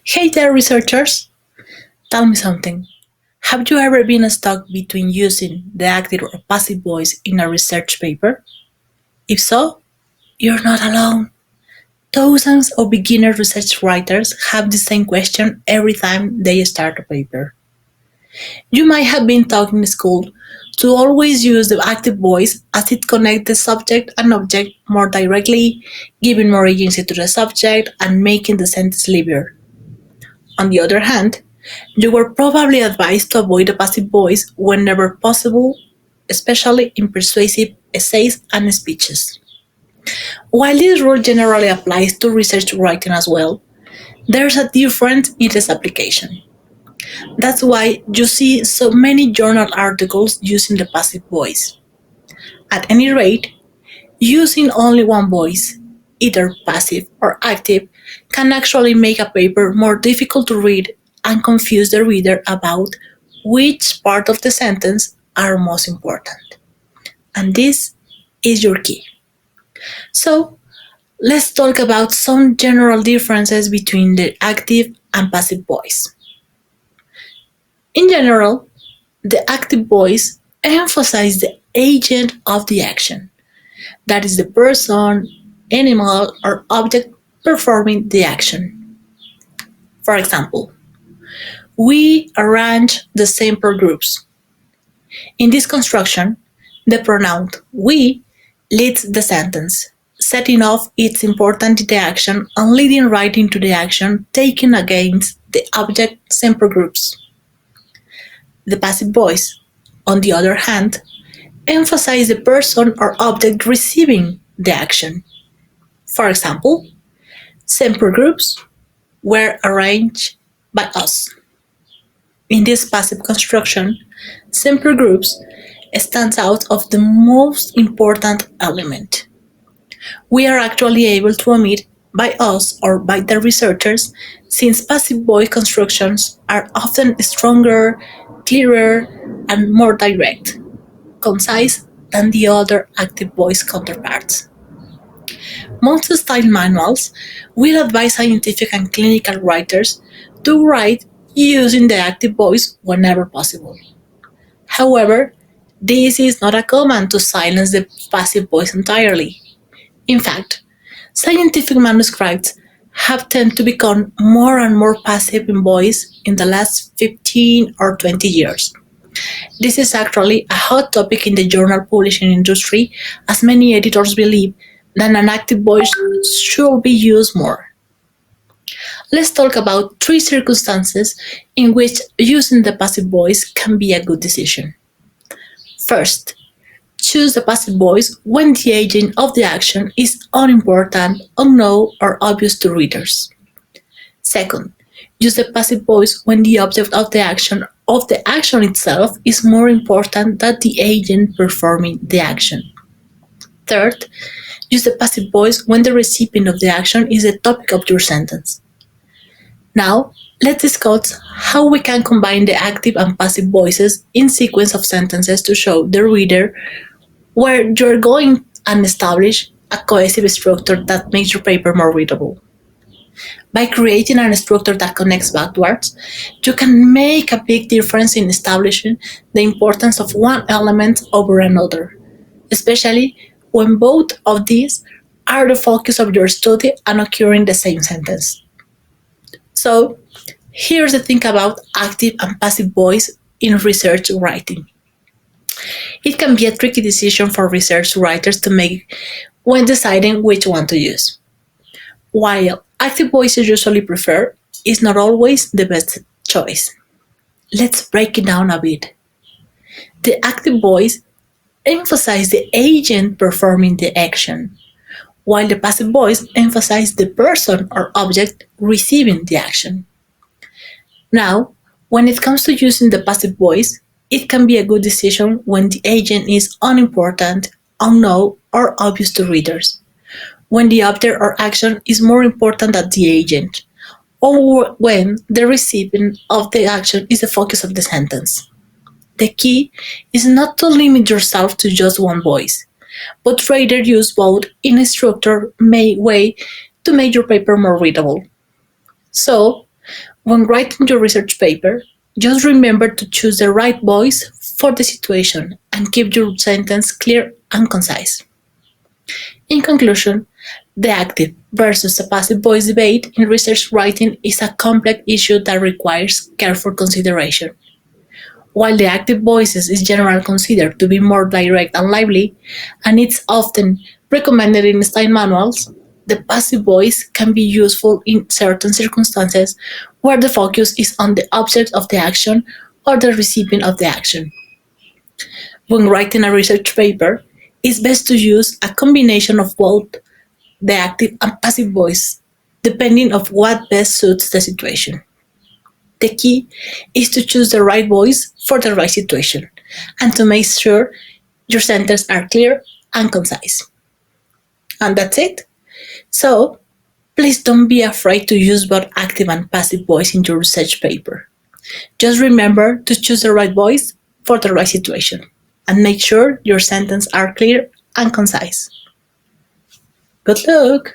Hey there, researchers! Tell me something. Have you ever been stuck between using the active or passive voice in a research paper? If so, you're not alone. Thousands of beginner research writers have the same question every time they start a paper. You might have been taught in school to always use the active voice as it connects the subject and object more directly, giving more agency to the subject and making the sentence livelier. On the other hand, you were probably advised to avoid the passive voice whenever possible, especially in persuasive essays and speeches. While this rule generally applies to research writing as well, there's a difference in its application. That's why you see so many journal articles using the passive voice. At any rate, using only one voice, either passive or active, can actually make a paper more difficult to read and confuse the reader about which part of the sentence are most important. And this is your key. So, let's talk about some general differences between the active and passive voice. In general, the active voice emphasizes the agent of the action, that is the person, animal, or object performing the action. For example, we arrange the sample groups. In this construction, the pronoun we leads the sentence, setting off its important in the action and leading right into the action taken against the object sample groups. The passive voice, on the other hand, emphasizes the person or object receiving the action. For example, sample groups were arranged by us. In this passive construction, sample groups stands out of the most important element. We are actually able to omit by us or by the researchers since passive voice constructions are often stronger, clearer, and more direct, concise than the other active voice counterparts. Most style manuals will advise scientific and clinical writers to write using the active voice whenever possible. However, this is not a command to silence the passive voice entirely. In fact, scientific manuscripts have tended to become more and more passive in voice in the last 15 or 20 years. This is actually a hot topic in the journal publishing industry, as many editors believe that an active voice should be used more. Let's talk about three circumstances in which using the passive voice can be a good decision. First, choose the passive voice when the agent of the action is unimportant, unknown, or obvious to readers. Second, use the passive voice when the object of the action itself is more important than the agent performing the action. Third, use the passive voice when the recipient of the action is the topic of your sentence. Now, let's discuss how we can combine the active and passive voices in sequence of sentences to show the reader where you're going and establish a cohesive structure that makes your paper more readable. By creating a structure that connects backwards, you can make a big difference in establishing the importance of one element over another, especially when both of these are the focus of your study and occur in the same sentence. So, here's the thing about active and passive voice in research writing. It can be a tricky decision for research writers to make when deciding which one to use. While active voice is usually preferred, it's not always the best choice. Let's break it down a bit. The active voice emphasizes the agent performing the action, while the passive voice emphasizes the person or object receiving the action. Now, when it comes to using the passive voice, it can be a good decision when the agent is unimportant, unknown, or obvious to readers, when the object or action is more important than the agent, or when the recipient of the action is the focus of the sentence. The key is not to limit yourself to just one voice, but rather use both in a structured way to make your paper more readable. So, When writing your research paper, just remember to choose the right voice for the situation and keep your sentence clear and concise. In conclusion, the active versus the passive voice debate in research writing is a complex issue that requires careful consideration. While the active voices is generally considered to be more direct and lively, and it's often recommended in style manuals, the passive voice can be useful in certain circumstances where the focus is on the object of the action or the recipient of the action. When writing a research paper, it's best to use a combination of both the active and passive voice, depending on what best suits the situation. The key is to choose the right voice for the right situation and to make sure your sentences are clear and concise. And that's it. So, please don't be afraid to use both active and passive voice in your research paper. Just remember to choose the right voice for the right situation and make sure your sentences are clear and concise. Good luck!